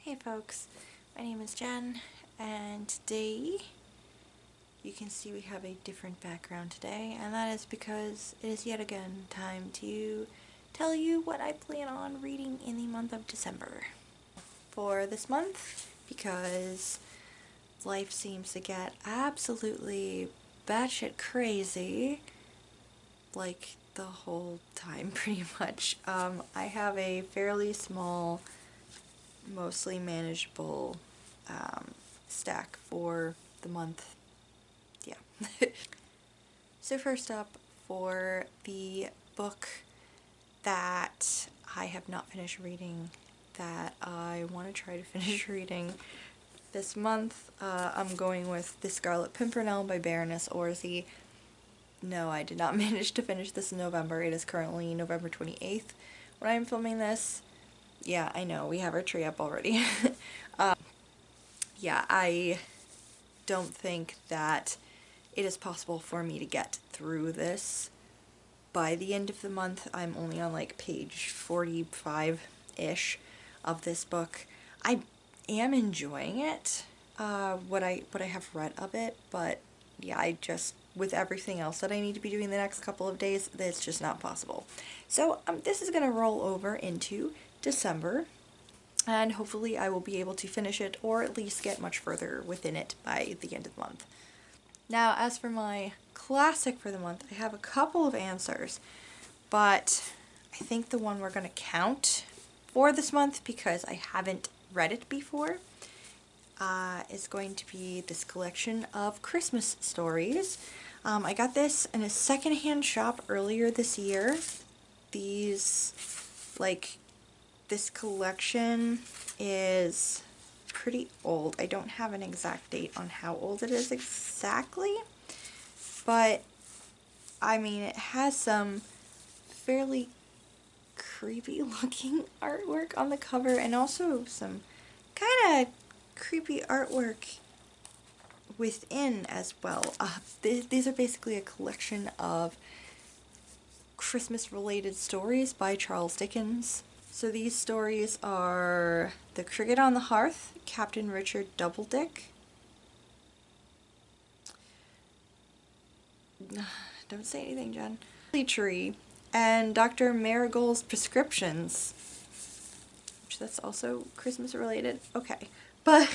Hey folks, my name is Jen, and today you can see we have a different background today, and that is because it is yet again time to tell you what I plan on reading in the month of December. For this month, because life seems to get absolutely batshit crazy, like the whole time pretty much, I have a fairly small, mostly manageable stack for the month. Yeah. So first up, for the book that I have not finished reading that I want to try to finish reading this month, I'm going with The Scarlet Pimpernel by Baroness Orczy. No, I did not manage to finish this in November. It is currently November 28th when I'm filming this. Yeah, I know, we have our tree up already. Yeah, I don't think that it is possible for me to get through this by the end of the month. I'm only on like page 45-ish of this book. I am enjoying it, what I have read of it, but yeah, I just, with everything else that I need to be doing the next couple of days, it's just not possible. So this is going to roll over into December, and hopefully I will be able to finish it, or at least get much further within it by the end of the month. Now, as for my classic for the month, I have a couple of answers, but I think the one we're going to count for this month, because I haven't read it before, is going to be this collection of Christmas stories. I got this in a secondhand shop earlier this year. This collection is pretty old. I don't have an exact date on how old it is exactly, but I mean, it has some fairly creepy looking artwork on the cover, and also some kind of creepy artwork within as well. These are basically a collection of Christmas related stories by Charles Dickens. So these stories are The Cricket on the Hearth, Captain Richard Doubledick. Don't say anything, Jen. Tree, and Dr. Marigold's Prescriptions, which that's also Christmas related. Okay, but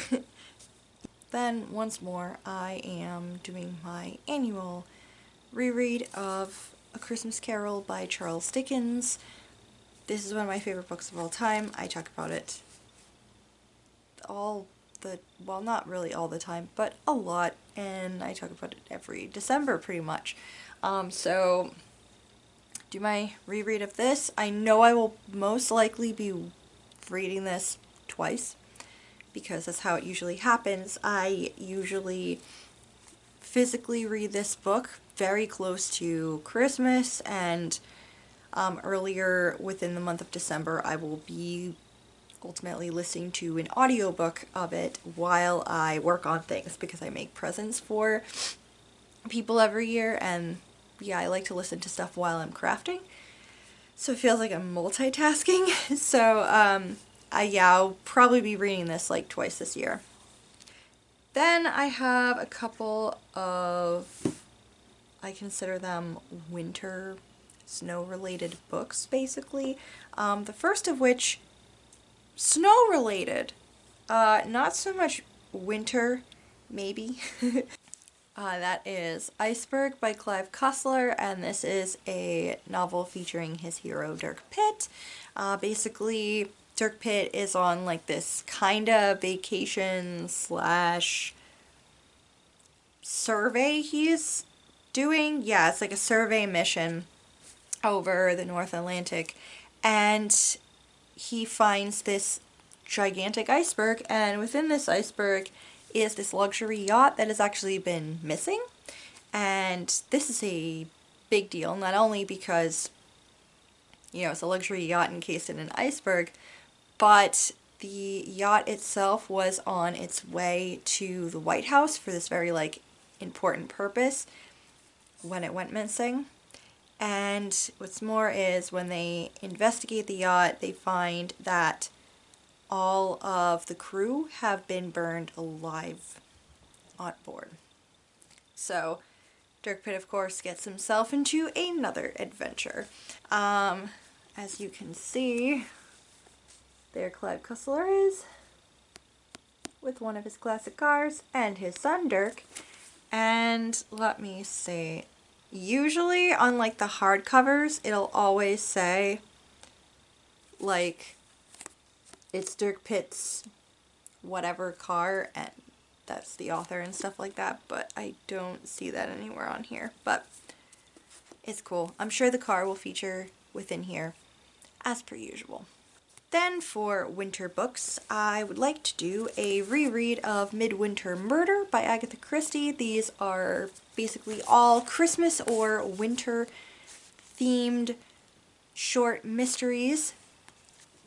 then once more, I am doing my annual reread of A Christmas Carol by Charles Dickens. This is one of my favorite books of all time. I talk about it well, not really all the time, but a lot, and I talk about it every December pretty much. So do my reread of this. I know I will most likely be reading this twice, because that's how it usually happens. I usually physically read this book very close to Christmas, and earlier within the month of December I will be ultimately listening to an audiobook of it while I work on things, because I make presents for people every year, and yeah, I like to listen to stuff while I'm crafting, so it feels like I'm multitasking. So I'll probably be reading this like twice this year. Then I have a couple of, I consider them winter snow related books, basically. The first of which, snow related, not so much winter, maybe. That is Iceberg by Clive Cussler, and this is a novel featuring his hero Dirk Pitt. Basically, Dirk Pitt is on like this kind of vacation slash survey he's doing. Yeah, it's like a survey mission over the North Atlantic, and he finds this gigantic iceberg, and within this iceberg is this luxury yacht that has actually been missing. And this is a big deal, not only because, you know, it's a luxury yacht encased in an iceberg, but the yacht itself was on its way to the White House for this very, like, important purpose when it went missing. And what's more is, when they investigate the yacht, they find that all of the crew have been burned alive on board. So Dirk Pitt, of course, gets himself into another adventure. As you can see, there Clive Cussler is with one of his classic cars and his son Dirk. And let me see. Usually on like the hardcovers, it'll always say like it's Dirk Pitt's whatever car and that's the author and stuff like that, but I don't see that anywhere on here. But it's cool. I'm sure the car will feature within here as per usual. Then for winter books, I would like to do a reread of Midwinter Murder by Agatha Christie. These are basically all Christmas or winter themed short mysteries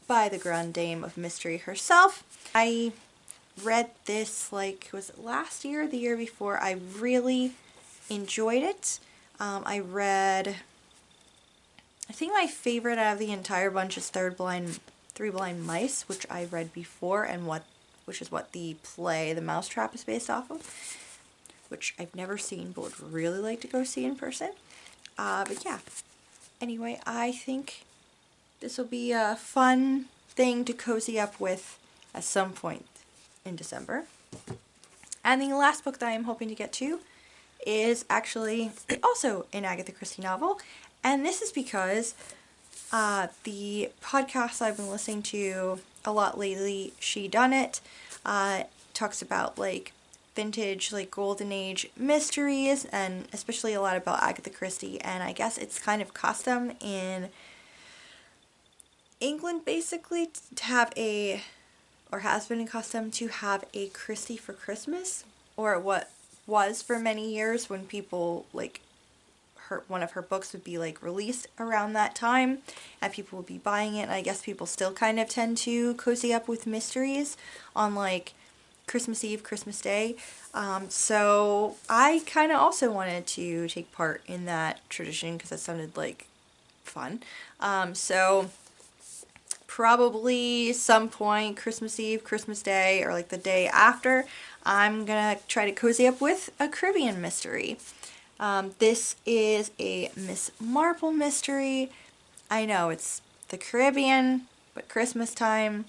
by the Grande Dame of Mystery herself. I read this was it last year or the year before? I really enjoyed it. I think my favorite out of the entire bunch is Three Blind Mice, which I read before, and which is what the play The Mousetrap is based off of, which I've never seen but would really like to go see in person. But yeah, anyway, I think this will be a fun thing to cozy up with at some point in December. And the last book that I am hoping to get to is actually also an Agatha Christie novel, and this is because the podcast I've been listening to a lot lately, She Done It, talks about like vintage, like golden age mysteries, and especially a lot about Agatha Christie, and I guess it's kind of custom in England basically to have or has been accustomed to have a Christie for Christmas, or what was for many years when people one of her books would be like released around that time and people would be buying it, and I guess people still kind of tend to cozy up with mysteries on like Christmas Eve, Christmas Day. So I kind of also wanted to take part in that tradition because it sounded like fun. So probably some point Christmas Eve, Christmas Day, or like the day after, I'm gonna try to cozy up with a Caribbean mystery. This is a Miss Marple mystery. I know it's the Caribbean, but Christmas time.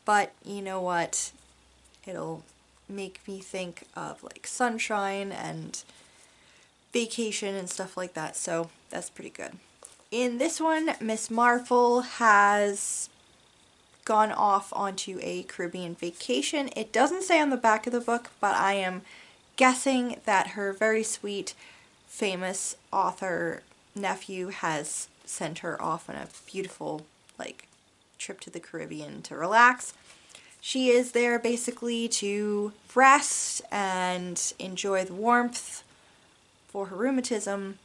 But you know what? It'll make me think of like sunshine and vacation and stuff like that, so that's pretty good. In this one, Miss Marple has gone off onto a Caribbean vacation. It doesn't say on the back of the book, but I am guessing that her very sweet, famous author nephew has sent her off on a beautiful, trip to the Caribbean to relax. She is there basically to rest and enjoy the warmth for her rheumatism.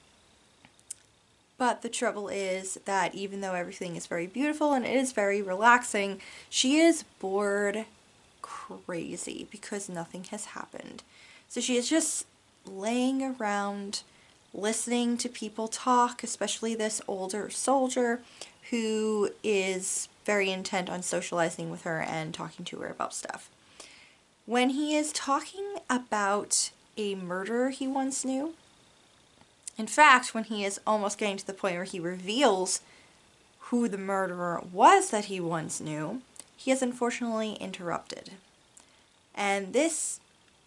But the trouble is that even though everything is very beautiful and it is very relaxing, she is bored crazy because nothing has happened. So she is just laying around listening to people talk, especially this older soldier who is very intent on socializing with her and talking to her about stuff. When he is talking about a murderer he once knew, in fact, when he is almost getting to the point where he reveals who the murderer was that he once knew, he is unfortunately interrupted. And this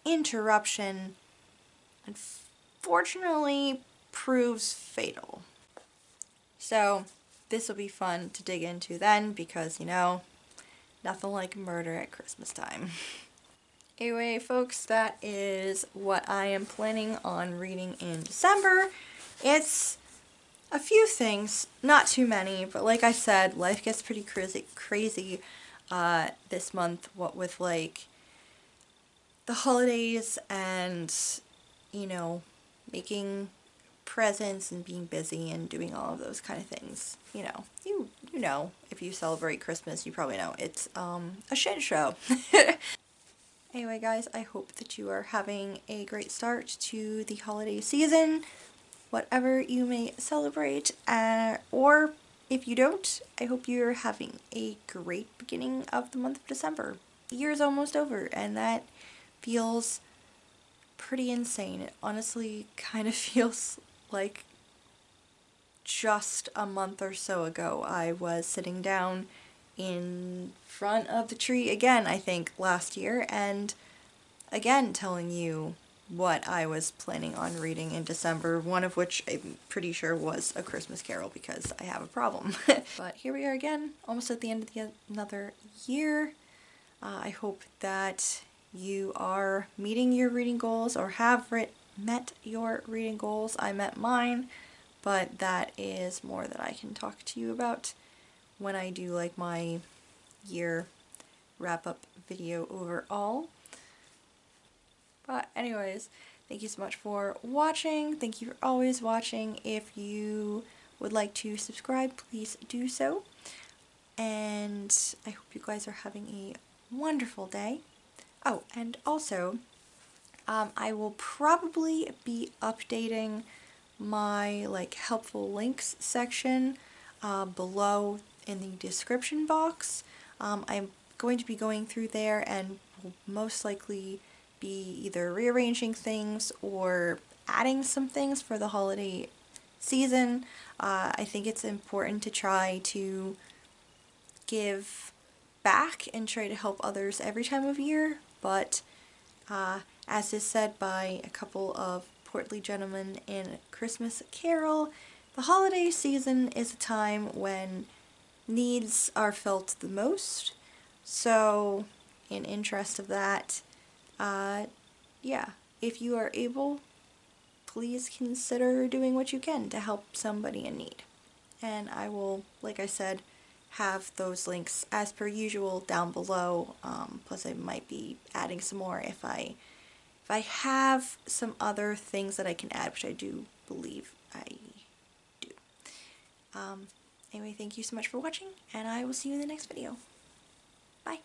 interruption unfortunately proves fatal. So this will be fun to dig into then because, nothing like murder at Christmas time. Anyway, folks, that is what I am planning on reading in December. It's a few things, not too many, but like I said, life gets pretty crazy this month, what with the holidays and, making presents and being busy and doing all of those kind of things. You know, if you celebrate Christmas, you probably know it's a shit show. Anyway, guys, I hope that you are having a great start to the holiday season, whatever you may celebrate or if you don't, I hope you're having a great beginning of the month of December. The year is almost over, and that feels pretty insane. It honestly kind of feels like just a month or so ago I was sitting down in front of the tree again, I think, last year, and again telling you what I was planning on reading in December, one of which I'm pretty sure was A Christmas Carol because I have a problem. But here we are again, almost at the end of another year. I hope that you are meeting your reading goals or have met your reading goals. I met mine, but that is more that I can talk to you about when I do like my year wrap-up video overall. But anyways, thank you so much for watching. Thank you for always watching. If you would like to subscribe, please do so. And I hope you guys are having a wonderful day. Oh, and also, I will probably be updating my like helpful links section below in the description box. I'm going to be going through there and will most likely be either rearranging things or adding some things for the holiday season. I think it's important to try to give back and try to help others every time of year, but as is said by a couple of portly gentlemen in A Christmas Carol, the holiday season is a time when needs are felt the most. So, in interest of that, yeah, if you are able, please consider doing what you can to help somebody in need. And I will, like I said, have those links as per usual down below. Plus I might be adding some more if I have some other things that I can add, which I do believe I do. Anyway, thank you so much for watching, and I will see you in the next video. Bye!